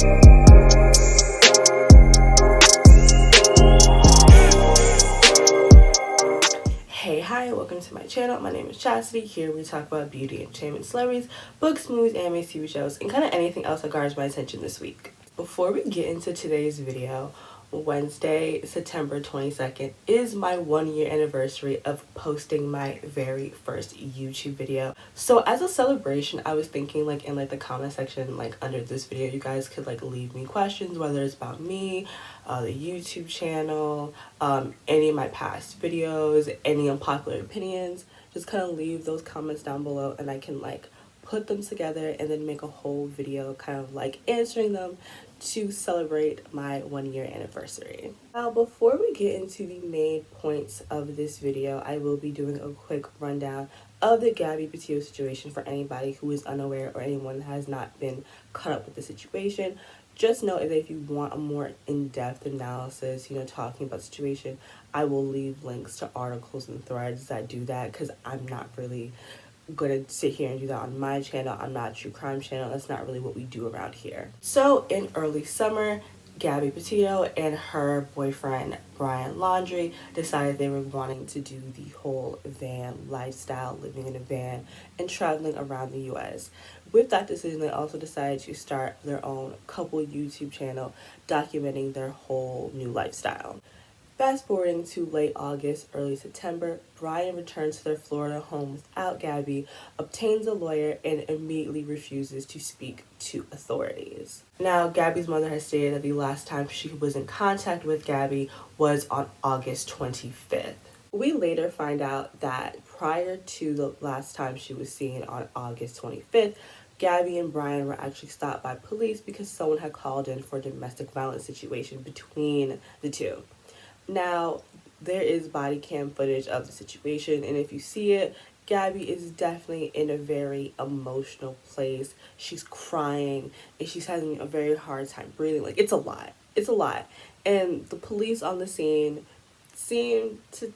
Hey, hi, welcome to my channel. My name is Chastity. Here we talk about beauty, entertainment, celebrities, books, movies, anime, TV shows, and kind of anything else that garners my attention this week. Before we get into today's video, Wednesday, September 22nd is my 1-year anniversary of posting my very first YouTube video. So as a celebration, I was thinking in the comment section, under this video, you guys could leave me questions, whether it's about me, the YouTube channel, any of my past videos, any unpopular opinions. Just kind of leave those comments down below and I can put them together and then make a whole video kind of answering them to celebrate my 1-year anniversary. Now, before we get into the main points of this video, I will be doing a quick rundown of the Gabby Petito situation for anybody who is unaware or anyone who has not been caught up with the situation. Just know that if you want a more in-depth analysis, talking about the situation, I will leave links to articles and threads that do that, because I'm not really going to sit here and do that on my channel. I'm not a true crime channel. That's not really what we do around here. So in early summer, Gabby Petito and her boyfriend Brian Laundrie decided they were wanting to do the whole van lifestyle, living in a van and traveling around the US. With that decision, they also decided to start their own couple YouTube channel documenting their whole new lifestyle. Fast forwarding to late August, early September, Brian returns to their Florida home without Gabby, obtains a lawyer, and immediately refuses to speak to authorities. Now, Gabby's mother has stated that the last time she was in contact with Gabby was on August 25th. We later find out that prior to the last time she was seen on August 25th, Gabby and Brian were actually stopped by police because someone had called in for a domestic violence situation between the two. Now, there is body cam footage of the situation, and if you see it, Gabby is definitely in a very emotional place. She's crying, and she's having a very hard time breathing. It's a lot. It's a lot. And the police on the scene seem to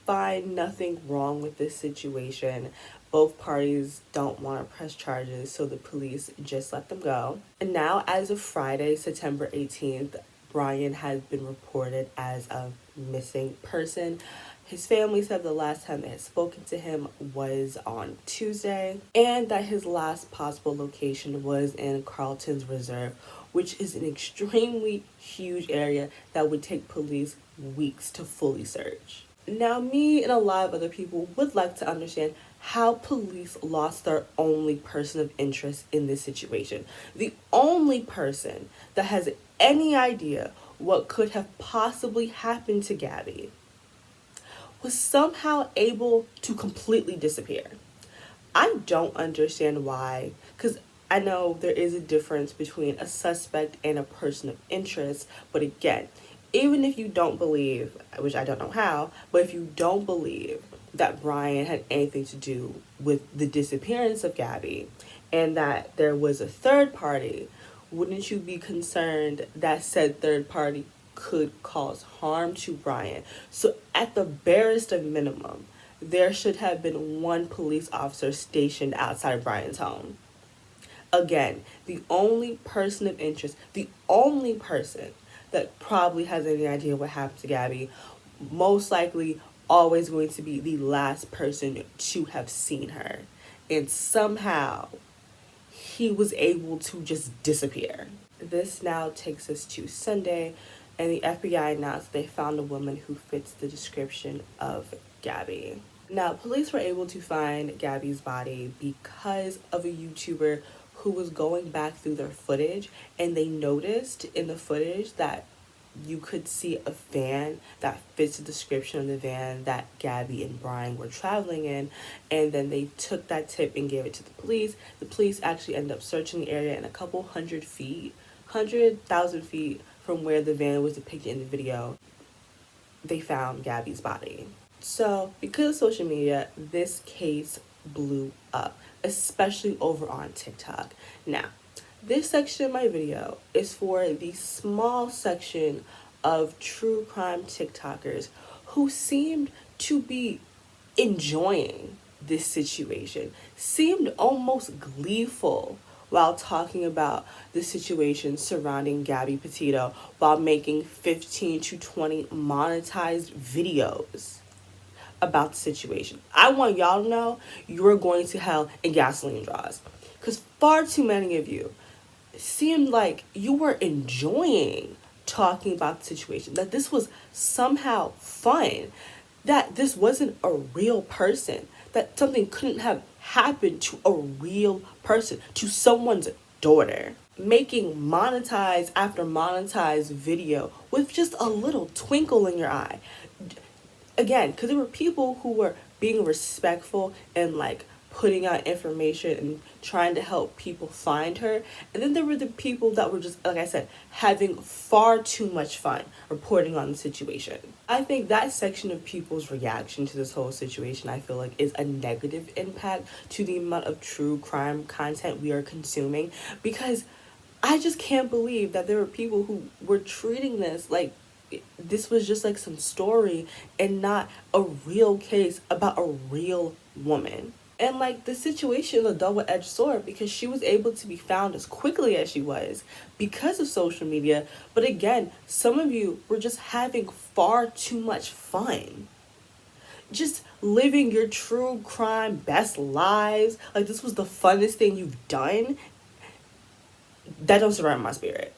find nothing wrong with this situation. Both parties don't want to press charges, so the police just let them go. And now, as of Friday, September 18th, Brian has been reported as a missing person. His family said the last time they had spoken to him was on Tuesday, and that his last possible location was in Carlton's Reserve, which is an extremely huge area that would take police weeks to fully search. Now, me and a lot of other people would like to understand how police lost their only person of interest in this situation. The only person that has any idea what could have possibly happened to Gabby was somehow able to completely disappear. I don't understand why, because I know there is a difference between a suspect and a person of interest, but again, even if you don't believe, which I don't know how, but if you don't believe that Brian had anything to do with the disappearance of Gabby and that there was a third party, wouldn't you be concerned that said third party could cause harm to Brian? So at the barest of minimum, there should have been one police officer stationed outside of Brian's home. Again, the only person of interest, the only person that probably has any idea what happened to Gabby, most likely always going to be the last person to have seen her. And somehow he was able to just disappear. This now takes us to Sunday, and the FBI announced they found a woman who fits the description of Gabby. Now, police were able to find Gabby's body because of a YouTuber who was going back through their footage, and they noticed in the footage that you could see a van that fits the description of the van that Gabby and Brian were traveling in, and then they took that tip and gave it to the police. The police actually ended up searching the area, and a couple 100,000 feet from where the van was depicted in the video, they found Gabby's body. So because of social media, this case blew up, especially over on TikTok. Now, this section of my video is for the small section of true crime TikTokers who seemed to be enjoying this situation, seemed almost gleeful while talking about the situation surrounding Gabby Petito while making 15 to 20 monetized videos about the situation. I want y'all to know you're going to hell in gasoline draws. Because far too many of you seemed like you were enjoying talking about the situation, that this was somehow fun, that this wasn't a real person, that something couldn't have happened to a real person, to someone's daughter. Making monetized after monetized video with just a little twinkle in your eye. Again, because there were people who were being respectful and like putting out information and trying to help people find her, and then there were the people that were just, like I said, having far too much fun reporting on the situation. I think that section of people's reaction to this whole situation, I feel like, is a negative impact to the amount of true crime content we are consuming, because I just can't believe that there were people who were treating this like this was just like some story and not a real case about a real woman. And like the situation is a double-edged sword, because she was able to be found as quickly as she was because of social media. But again, some of you were just having far too much fun. Just living your true crime best lives. Like this was the funnest thing you've done. That don't surround my spirit.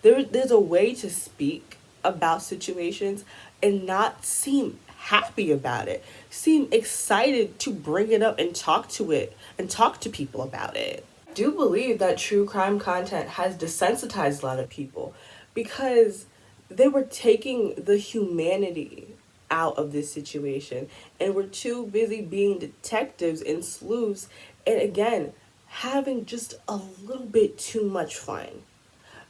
There's a way to speak about situations and not seem happy about it. Seem excited to bring it up and talk to people about it. I do believe that true crime content has desensitized a lot of people, because they were taking the humanity out of this situation and were too busy being detectives and sleuths, and again having just a little bit too much fun.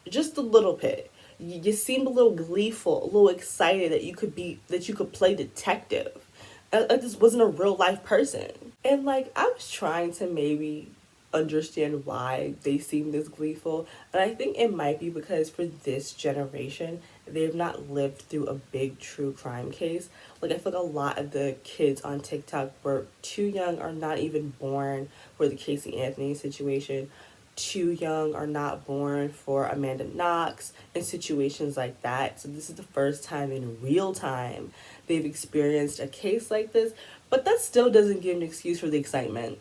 Just a little bit. You seemed a little gleeful, a little excited that you could play detective. Like this wasn't a real life person. And like I was trying to maybe understand why they seem this gleeful, and I think it might be because for this generation they've not lived through a big true crime case. Like I feel like a lot of the kids on TikTok were too young or not even born for the Casey Anthony situation, too young or not born for Amanda Knox and situations like that. So this is the first time in real time they've experienced a case like this, but that still doesn't give an excuse for the excitement.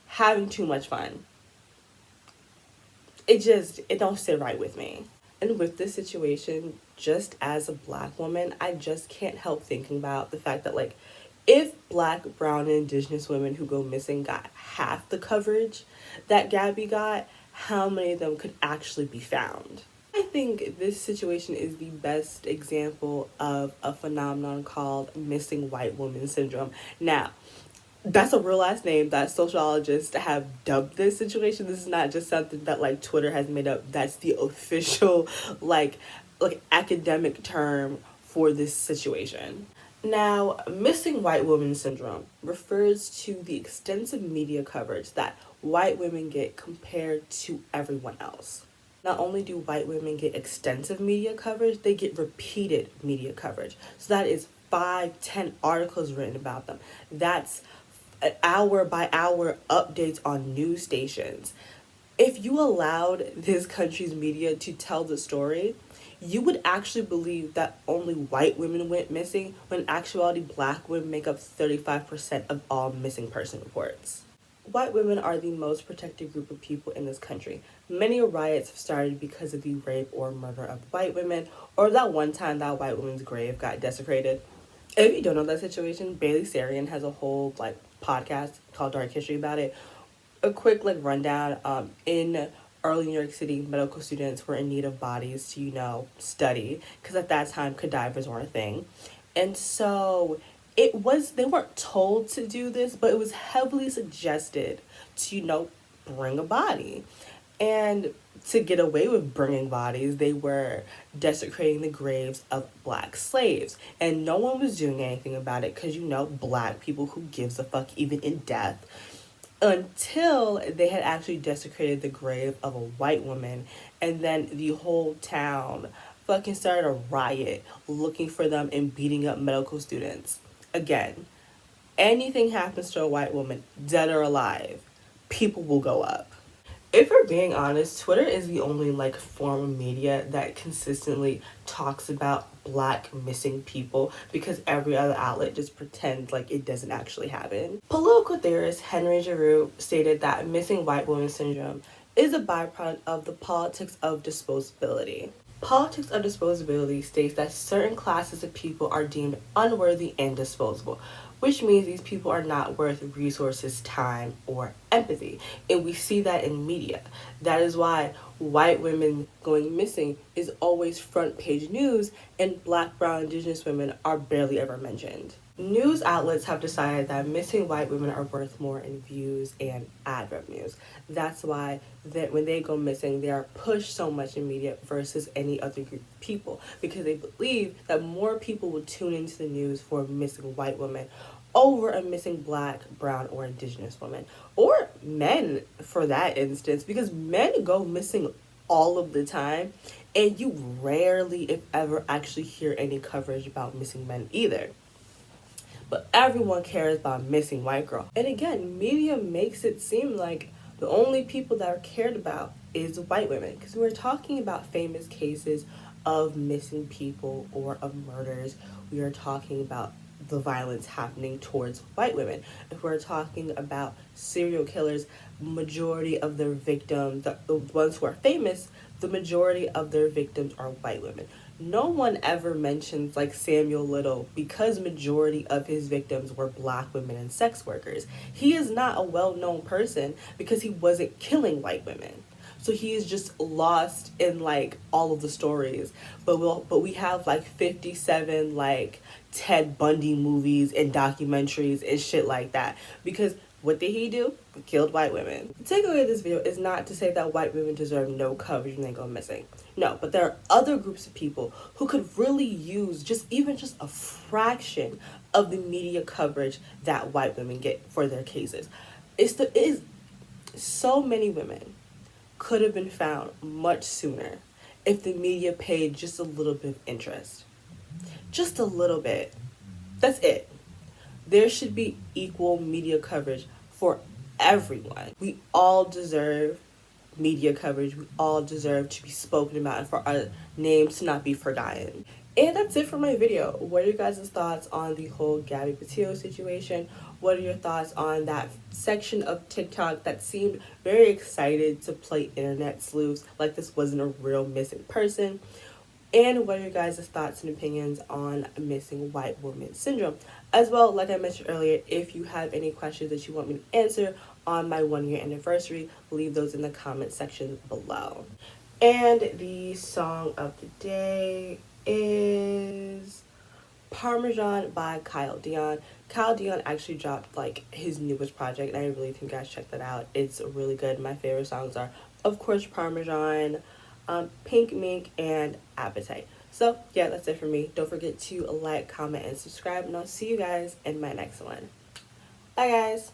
Having too much fun. It don't sit right with me. And with this situation, just as a Black woman, I just can't help thinking about the fact that like if Black, brown, and indigenous women who go missing got half the coverage that Gabby got, how many of them could actually be found? I think this situation is the best example of a phenomenon called missing white woman syndrome. Now, that's a real last name that sociologists have dubbed this situation. This is not just something that like Twitter has made up. That's the official like academic term for this situation. Now, missing white woman syndrome refers to the extensive media coverage that white women get compared to everyone else. Not only do white women get extensive media coverage, they get repeated media coverage. So that is 5-10 articles written about them. That's hour by hour updates on news stations. If you allowed this country's media to tell the story, you would actually believe that only white women went missing, when in actuality Black women make up 35% of all missing person reports. White women are the most protected group of people in this country. Many riots have started because of the rape or murder of white women, or that one time that white woman's grave got desecrated. If you don't know that situation, Bailey Sarian has a whole like podcast called Dark History about it. A quick like rundown. In early New York City, medical students were in need of bodies to study, because at that time cadavers weren't a thing, and so they weren't told to do this, but it was heavily suggested to bring a body. And to get away with bringing bodies, they were desecrating the graves of Black slaves. And no one was doing anything about it because, Black people, who gives a fuck even in death? Until they had actually desecrated the grave of a white woman. And then the whole town fucking started a riot looking for them and beating up medical students. Again, anything happens to a white woman, dead or alive, people will go up. If we're being honest, Twitter is the only like form of media that consistently talks about black missing people, because every other outlet just pretends like it doesn't actually happen. Political theorist Henry Giroux stated that missing white woman syndrome is a byproduct of the politics of disposability. Politics of disposability states that certain classes of people are deemed unworthy and disposable, which means these people are not worth resources, time, or empathy. And we see that in media. That is why white women going missing is always front page news, and black, brown, indigenous women are barely ever mentioned. News outlets have decided that missing white women are worth more in views and ad revenues. That's why when they go missing, they are pushed so much in media versus any other group of people, because they believe that more people will tune into the news for a missing white woman over a missing black, brown, or indigenous woman, or men for that instance, because men go missing all of the time, and you rarely, if ever, actually hear any coverage about missing men either. But everyone cares about missing white girl. And again, media makes it seem like the only people that are cared about is white women, because we're talking about famous cases of missing people or of murders. We are talking about the violence happening towards white women. If we're talking about serial killers, majority of their victims, the ones who are famous, the majority of their victims are white women. No one ever mentions like Samuel Little, because majority of his victims were black women and sex workers. He is not a well-known person because he wasn't killing white women. So he is just lost in like all of the stories. But we have like 57 like Ted Bundy movies and documentaries and shit like that, because what did he do? He killed white women. The takeaway of this video is not to say that white women deserve no coverage when they go missing. No, but there are other groups of people who could really use just a fraction of the media coverage that white women get for their cases. It is so many women could have been found much sooner if the media paid just a little bit of interest. Just a little bit. That's it. There should be equal media coverage for everyone. We all deserve media coverage. We all deserve to be spoken about and for our names to not be forgotten. And that's it for my video. What are your guys' thoughts on the whole Gabby Petito situation? What are your thoughts on that section of TikTok that seemed very excited to play internet sleuths like this wasn't a real missing person? And what are your guys' thoughts and opinions on missing white woman syndrome? As well, like I mentioned earlier, if you have any questions that you want me to answer on my 1-year anniversary, leave those in the comment section below. And the song of the day is Parmesan by Kyle Dion. Kyle Dion actually dropped like his newest project, and I really think you guys check that out. It's really good. My favorite songs are, of course, Parmesan, Pink Mink, and Appetite. So yeah, that's it for me. Don't forget to like, comment, and subscribe, and I'll see you guys in my next one. Bye guys.